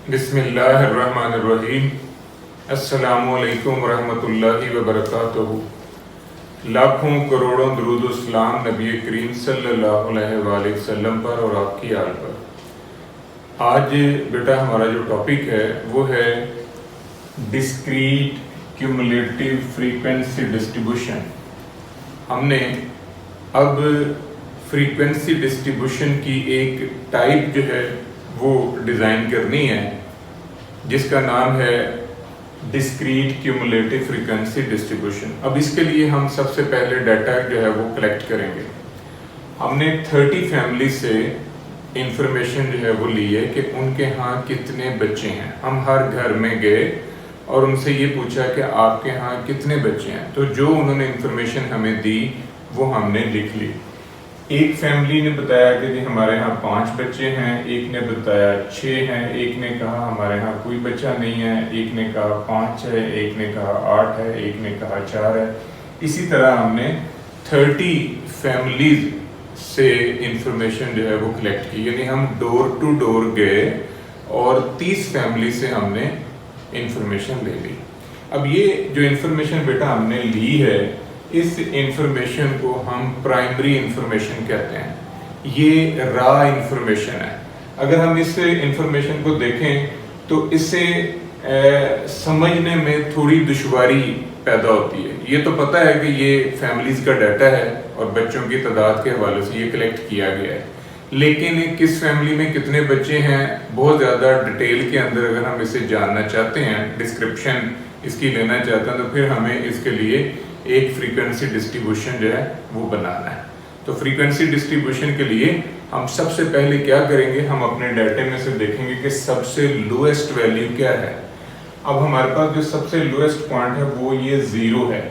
बिस्मिल्लाहिर्रहमानिर्रहीम। अस्सलामुअलैकुम वरहमतुल्लाहि वबरकातुहू। लाखों करोड़ों दुरूद व सलाम नबी करीम सल्लल्लाहु अलैहि वसल्लम पर और आपकी आल पर। आज बेटा हमारा जो टॉपिक है वो है डिस्क्रीट क्यूमुलेटिव फ्रीक्वेंसी डिस्ट्रीब्यूशन। हमने अब फ्रीक्वेंसी डिस्ट्रीब्यूशन की एक टाइप जो है वो डिज़ाइन करनी है जिसका नाम है डिस्क्रीट क्यूमुलेटिव फ्रीक्वेंसी डिस्ट्रीब्यूशन। अब इसके लिए हम सबसे पहले डाटा जो है वो कलेक्ट करेंगे। हमने 30 फैमिली से इंफॉर्मेशन जो है वो ली है कि उनके यहाँ कितने बच्चे हैं। हम हर घर में गए और उनसे ये पूछा कि आपके यहाँ कितने बच्चे हैं, तो जो उन्होंने इंफॉर्मेशन हमें दी वो हमने लिख ली। एक फैमिली ने बताया कि जी हमारे यहाँ 5 बच्चे हैं, एक ने बताया 6 हैं, एक ने कहा हमारे यहाँ कोई बच्चा नहीं है, एक ने कहा 5 है, एक ने कहा 8 है, एक ने कहा 4 है। इसी तरह हमने 30 फैमिलीज से इंफॉर्मेशन जो है वो कलेक्ट की, यानी हम डोर टू डोर गए और 30 फैमिली से हमने इंफॉर्मेशन ले ली। अब ये जो इंफॉर्मेशन बेटा हमने ली है, इस इंफॉर्मेशन को हम प्राइमरी इंफॉर्मेशन कहते हैं। ये रॉ इंफॉर्मेशन है। अगर हम इस इंफॉर्मेशन को देखें तो इससे समझने में थोड़ी दुश्वारी पैदा होती है। ये तो पता है कि ये फैमिलीज का डाटा है और बच्चों की तादाद के हवाले से ये कलेक्ट किया गया है, लेकिन किस फैमिली में कितने बच्चे हैं बहुत ज़्यादा डिटेल के अंदर अगर हम इसे जानना चाहते हैं, डिस्क्रिप्शन इसकी लेना चाहते हैं, तो फिर हमें इसके लिए एक फ्रीक्वेंसी डिस्ट्रीब्यूशन जो है वो बनाना है। तो फ्रीक्वेंसी डिस्ट्रीब्यूशन के लिए हम सबसे पहले क्या करेंगे, हम अपने डाटे में से देखेंगे कि सबसे लोएस्ट वैल्यू क्या है। अब हमारे पास जो सबसे लोएस्ट पॉइंट है वो ये 0 है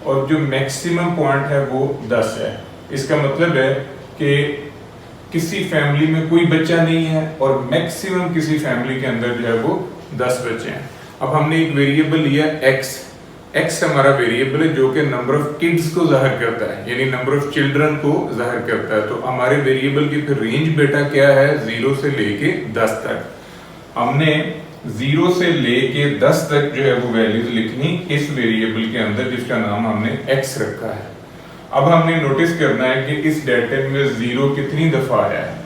और जो मैक्सिमम पॉइंट है वो 10 है। इसका मतलब है कि किसी फैमिली में कोई बच्चा नहीं है और मैक्सिमम किसी फैमिली के अंदर जो है वो 10 बच्चे हैं। अब हमने एक वेरिएबल लिया एक्स हमारा वेरिएबल है जो कि नंबर ऑफ किड्स को जाहिर करता है, यानी नंबर ऑफ चिल्ड्रन को जाहिर करता है। तो हमारे वेरिएबल की फिर रेंज बेटा क्या है, 0 से लेके 10 तक। हमने 0 से लेके 10 तक जो है वो वैल्यूज लिखनी इस वेरिएबल के अंदर जिसका नाम हमने एक्स रखा है। अब हमने नोटिस करना है कि इस डाटा में 0 कितनी दफा आया है।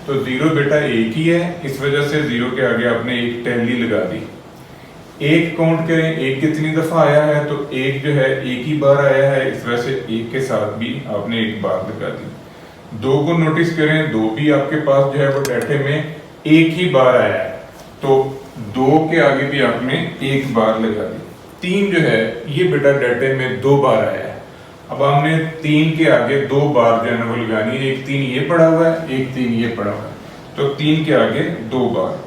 तो 0 बेटा एक ही है, इस वजह से 0 के आगे आपने एक टैली लगा दी। एक काउंट करें, एक कितनी दफा आया है, तो एक जो है एक ही बार आया है, इस वजह से एक के साथ भी आपने एक बार लगा दी। 2 को नोटिस करें, 2 भी आपके पास जो है वो डाटे में एक ही बार आया है, तो 2 के आगे भी आपने एक बार लगा दी। 3 जो है ये बेटा डाटे में 2 बार आया है। अब हमने 3 के आगे 2 बार जो है वो लगानी है। एक 3 ये पड़ा हुआ है, एक 3 ये पड़ा हुआ है, तो 3 के आगे 2 बार।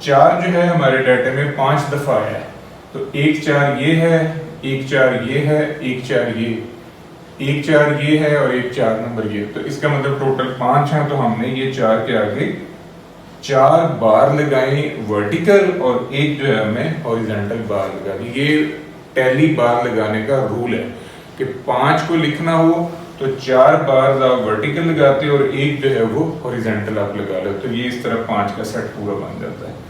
4 जो है हमारे डाटे में 5 दफा आया है, तो 1 4 ये है, 1 4 ये है, 1 4 ये, 1 4 ये है और 1 4 नंबर ये। तो इसका मतलब टोटल 5 है, तो हमने ये 4 के आगे 4 बार लगाए वर्टिकल और एक जो है हमें हॉरिजॉन्टल बार लगा दी। ये टैली बार लगाने का रूल है कि 5 को लिखना हो तो 4 बार आप वर्टिकल लगाते हो और एक जो है वो हॉरिजॉन्टल आप लगा लो, तो ये इस तरह 5 का सेट पूरा बन जाता है।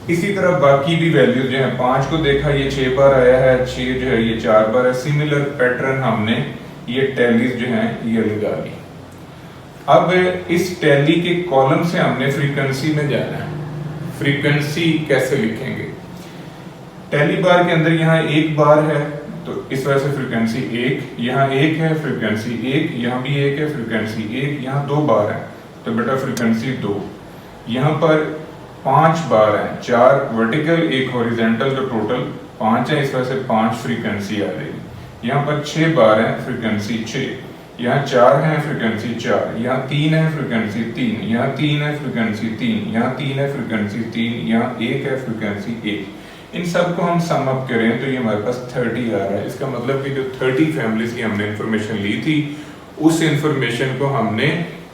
इसी तरह बाकी भी वैल्यू जो है, 5 को देखा ये 6 बार आया है, 6 जो है ये 4 बार है। सिमिलर पैटर्न हमने ये टैलीज जो है ये लगा ली। अब इस टैली के कॉलम से हमने फ्रीक्वेंसी में जाना है। फ्रीक्वेंसी कैसे लिखेंगे, टैली बार के अंदर यहाँ एक बार है, तो इस वजह से फ्रीक्वेंसी 1, यहाँ 1 है फ्रीक्वेंसी 1, यहाँ भी 1 है फ्रीक्वेंसी 1, यहाँ 2 बार है तो बेटा फ्रीक्वेंसी 2। यहाँ पर 5 बार है, 4 वर्टिकल 1 हॉरिजॉन्टल, तो टोटल 5 है, इस वजह से 5 फ्रीक्वेंसी आ जाएगी। यहाँ पर 6 बार है फ्रीक्वेंसी 6, यहाँ 4 है फ्रीक्वेंसी 4, यहाँ 3 है फ्रीक्वेंसी 3, यहाँ 3 है फ्रीक्वेंसी 3, यहाँ 3 है फ्रीक्वेंसी 3, यहाँ 1 है फ्रीक्वेंसी 1। इन सब को हम सम अप करें तो ये हमारे पास 30 आ रहा है। इसका मतलब कि जो 30 फैमिलीज की हमने इंफॉर्मेशन ली थी उस इंफॉर्मेशन को हमने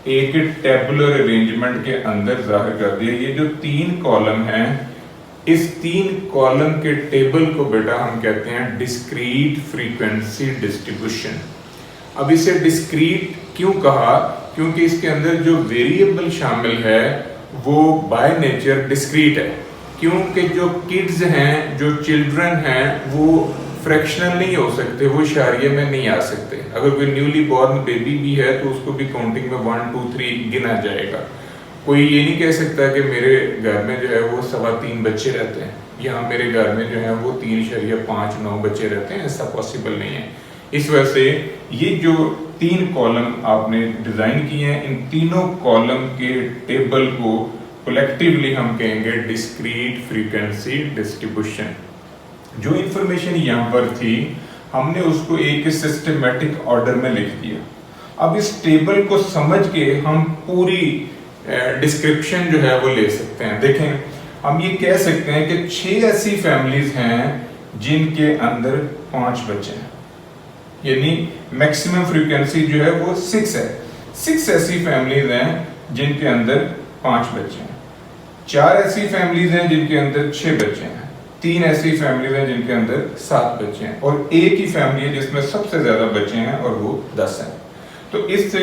एक टेबुलर अरेंजमेंट के अंदर जाहिर कर दिया। ये जो 3 कॉलम हैं, इस 3 कॉलम के टेबल को बेटा हम कहते हैं डिस्क्रीट फ्रीक्वेंसी डिस्ट्रीब्यूशन। अब इसे डिस्क्रीट क्यों कहा, क्योंकि इसके अंदर जो वेरिएबल शामिल है वो बाय नेचर डिस्क्रीट है। क्योंकि जो किड्स हैं, जो चिल्ड्रन हैं, वो फ्रैक्शनल नहीं हो सकते, वो इशारिये में नहीं आ सकते। अगर कोई न्यूली बॉर्न बेबी भी है तो उसको भी काउंटिंग में 1 2 3 गिना जाएगा। कोई ये नहीं कह सकता कि मेरे घर में जो है वो 3.25 बच्चे रहते हैं, या मेरे घर में जो है वो 3.59 बच्चे रहते हैं, ऐसा पॉसिबल नहीं है। इस वजह से ये जो 3 कॉलम आपने डिज़ाइन किए हैं, इन तीनों कॉलम के टेबल को कलेक्टिवली हम कहेंगे डिस्क्रीट फ्रीक्वेंसी डिस्ट्रीब्यूशन। जो इंफॉर्मेशन यहाँ पर थी हमने उसको एक सिस्टमेटिक ऑर्डर में लिख दिया। अब इस टेबल को समझ के हम पूरी डिस्क्रिप्शन जो है वो ले सकते हैं। देखें, हम ये कह सकते हैं कि 6 ऐसी फैमिलीज हैं जिनके अंदर 5 बच्चे हैं, यानी मैक्सिमम फ्रीक्वेंसी जो है वो 6 है। 6 ऐसी फैमिलीज हैं जिनके अंदर 5 बच्चे हैं, 4 ऐसी फैमिलीज हैं जिनके अंदर 6 बच्चे हैं, 3 ऐसी फैमिलीज हैं जिनके अंदर 7 बच्चे हैं, और एक ही फैमिली है जिसमें सबसे ज्यादा बच्चे हैं और वो 10 हैं। तो इस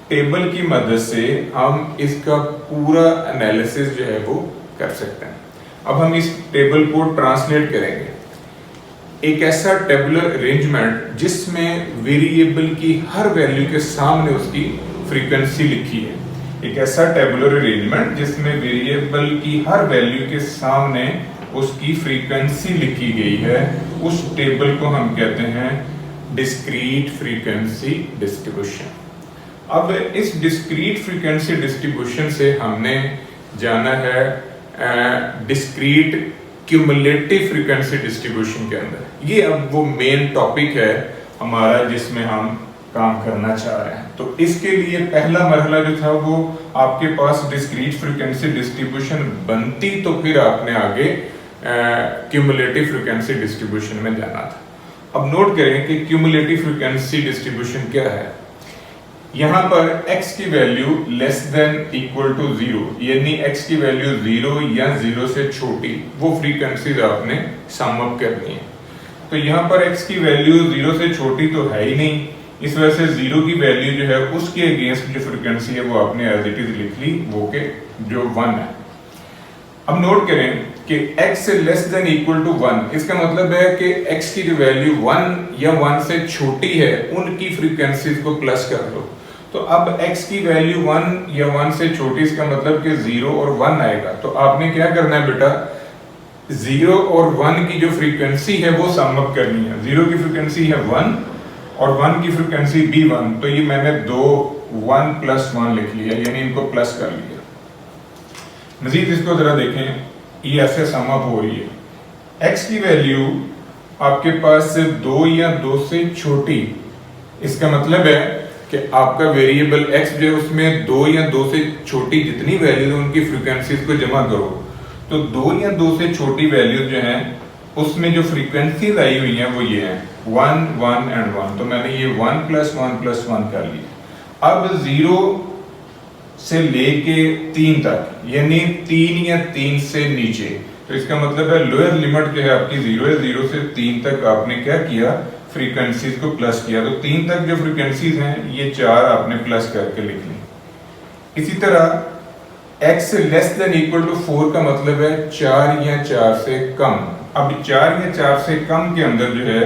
टेबल की मदद से हम इसका पूरा एनालिसिस जो है वो कर सकते हैं। अब हम इस टेबल को ट्रांसलेट करेंगे, एक ऐसा टेबुलर अरेंजमेंट जिसमें वेरिएबल की हर वैल्यू के सामने उसकी फ्रीक्वेंसी लिखी है। एक ऐसा टेबुलर अरेंजमेंट जिसमें वेरिएबल की हर वैल्यू के सामने उसकी फ्रीक्वेंसी लिखी गई है, उस टेबल को हम कहते हैं डिस्क्रीट फ्रीक्वेंसी डिस्ट्रीब्यूशन। अब इस डिस्क्रीट फ्रीक्वेंसी डिस्ट्रीब्यूशन से हमने जाना है डिस्क्रीट क्यूमुलेटिव फ्रीक्वेंसी डिस्ट्रीब्यूशन के अंदर। ये अब वो मेन टॉपिक है हमारा जिसमें हम काम करना चाह रहे हैं। तो इसके लिए पहला मरहला जो था वो आपके पास डिस्क्रीट फ्रीक्वेंसी डिस्ट्रीब्यूशन बनती, तो फिर आपने आगे क्यूमुलेटिव फ्रीक्वेंसी डिस्ट्रीब्यूशन में जाना था। अब नोट करें कि क्यूमुलेटिव फ्रीक्वेंसी डिस्ट्रीब्यूशन क्या है। यहाँ पर x की value less than equal to 0, यानी x की वैल्यू 0 या 0 से छोटी, वो फ्रीक्वेंसीज आपने सम अप करनी है। तो यहाँ पर x की वैल्यू 0 से छोटी तो है ही नहीं, इस वजह से 0 की वैल्यू जो है उसके अगेंस्ट जो फ्रीक्वेंसी है वो आपने एज इट इज लिख ली, वो के जो 1 है। अब नोट करें कि x less than equal to 1, इसका मतलब है कि x की जो वैल्यू 1 या 1 से छोटी है उनकी फ्रीक्वेंसीज को प्लस कर लो। तो अब x की वैल्यू 1 या 1 से छोटी, इसका मतलब कि 0 और 1 आएगा। तो आपने क्या करना है बेटा, 0 और 1 की जो फ्रीक्वेंसी है वो सम अप करनी है। 0 की फ्रीक्वेंसी है 1 और 1 की फ्रीक्वेंसी भी 1, तो ये मैंने 1 प्लस 1 लिख लिया, यानी इनको प्लस कर लिया। मजीद इसको जरा देखें, ये ऐसे सम अप हो रही है। x की वैल्यू आपके पास 2 या 2 से छोटी, इसका मतलब है कि आपका वेरिएबल x जो है उसमें 2 या 2 से छोटी जितनी वैल्यू है उनकी फ्रीक्वेंसीज को जमा करो। तो 2 या 2 से छोटी वैल्यू जो है उसमें जो फ्रीक्वेंसीज आई हुई हैं वो ये हैं 1 1 एंड 1। तो मैंने ये 1 प्लस 1 प्लस 1 कर लिया। अब 0 से लेके 3 तक, यानी 3 या 3 से नीचे, तो इसका मतलब है लोअर लिमिट जो है आपकी 0 है, 0 से 3 तक आपने क्या किया, फ्रीक्वेंसीज को प्लस किया। तो 3 तक जो फ्रीक्वेंसीज हैं ये 4 आपने प्लस करके लिख ली। इसी तरह x less than equal to 4 का मतलब है 4 या 4 से कम। अब 4 या 4 से कम के अंदर जो है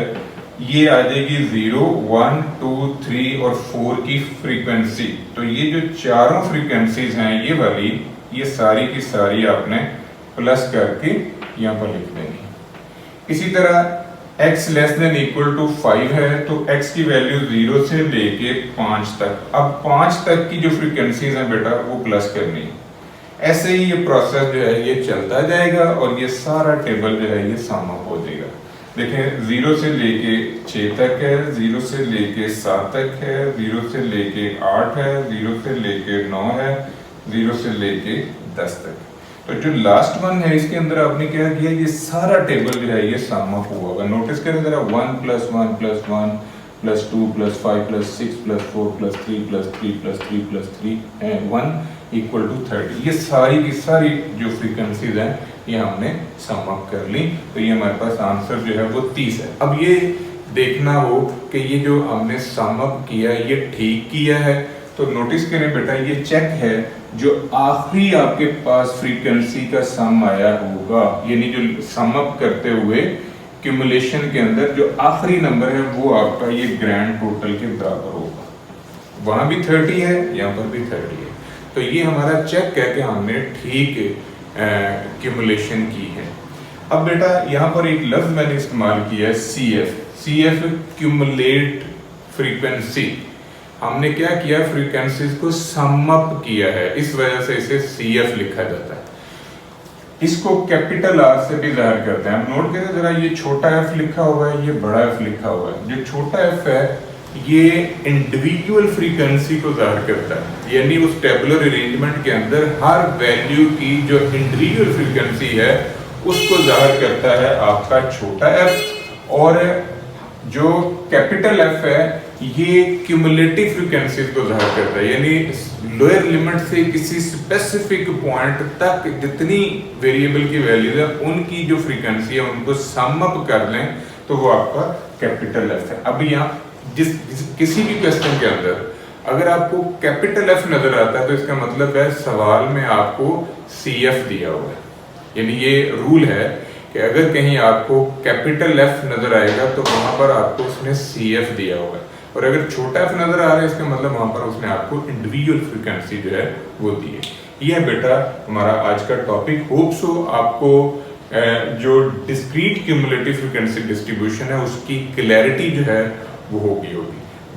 ये आ जाएगी 0 1 2 3 और 4 की फ्रीक्वेंसी। तो ये जो चारों फ्रीक्वेंसीज हैं ये वाली, ये सारी की सारी आपने प्लस करके यहाँ पर लिख देंगे। इसी तरह x less than equal to 5 है, तो x की वैल्यू 0 से लेके 5 तक। अब 5 तक की जो फ्रीक्वेंसीज हैं बेटा वो प्लस करनी है। ऐसे ही ये प्रोसेस जो है ये चलता जाएगा और ये सारा टेबल जो है ये सम अप हो जाएगा। देखें, 0 से लेके 6 तक है, 0 से लेके 7 तक है, 0 से लेके 8 है, 0 से लेके 9 है, 0 से लेके 10 तक। तो जो लास्ट वन है इसके अंदर आपने क्या किया, ये सारा टेबल जो है ये सम अप हुआ होगा। नोटिस करें जरा, 1 plus 1 plus 1 plus 2 plus 5 plus 6 plus 4 plus 3 plus 3 plus 3 plus 3 1 equal to 30। ये सारी की सारी जो फ्रीक्वेंसीज हैं ये हमने सम अप कर ली। तो ये हमारे पास आंसर जो है वो 30 है। अब ये देखना हो कि ये जो हमने सम अप किया ये ठीक किया है। तो नोटिस करें बेटा, ये चेक है जो आखिरी आपके पास फ्रीक्वेंसी का सम आया होगा, यानी जो सम अप करते हुए क्यूमुलेशन के अंदर जो आखिरी नंबर है वो आपका ये ग्रैंड टोटल के बराबर होगा। वहां भी 30 है, यहाँ पर भी 30 है, तो ये हमारा चेक है कि हमने ठीक क्यूमुलेशन की है। अब बेटा यहाँ पर एक लफ्ज मैंने इस्तेमाल किया है CF क्यूमुलेट फ्रीक्वेंसी। हमने क्या किया, फ्रीक्वेंसीज को सम अप किया है, इस वजह से इसे CF लिखा जाता है। इसको कैपिटल R से भी जाहिर करते हैं। हम नोट करें जरा, ये छोटा f लिखा हुआ है, ये बड़ा F लिखा हुआ है। जो छोटा f है ये इंडिविजुअल फ्रीक्वेंसी को जाहिर करता है, यानी उस टेबुलर अरेंजमेंट के अंदर हर वैल्यू की जो इंडिविजुअल फ्रीक्वेंसी है उसको जाहिर करता है आपका छोटा f। और जो कैपिटल F है ये क्यूमुलेटिव फ्रीक्वेंसीज को जाहिर करता है, यानी लोअर लिमिट से किसी स्पेसिफिक पॉइंट तक जितनी वेरिएबल की वैल्यूज है उनकी जो फ्रीक्वेंसी है उनको सम अप कर लें तो वो आपका कैपिटल F है। अब यहाँ किसी भी क्वेश्चन के अंदर अगर आपको कैपिटल F नजर आता है तो इसका मतलब है सवाल में आपको CF दिया हुआ है, यानी ये रूल है कि अगर कहीं आपको कैपिटल F नजर आएगा तो वहां पर आपको उसने CF दिया होगा, और अगर छोटा f नजर आ रहा है इसका मतलब वहां पर उसने आपको इंडिविजुअल फ्रीक्वेंसी जो है वो दी है। यह बेटा हमारा आज का टॉपिक। होप सो आपको जो डिस्क्रीट क्यूमुलेटिव फ्रीक्वेंसी डिस्ट्रीब्यूशन है उसकी क्लैरिटी जो है वो होगी।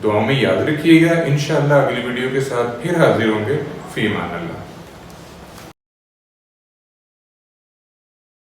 दुआ में याद रखिएगा। इंशाअल्लाह अगली वीडियो के साथ फिर हाजिर होंगे। फी अमान अल्लाह।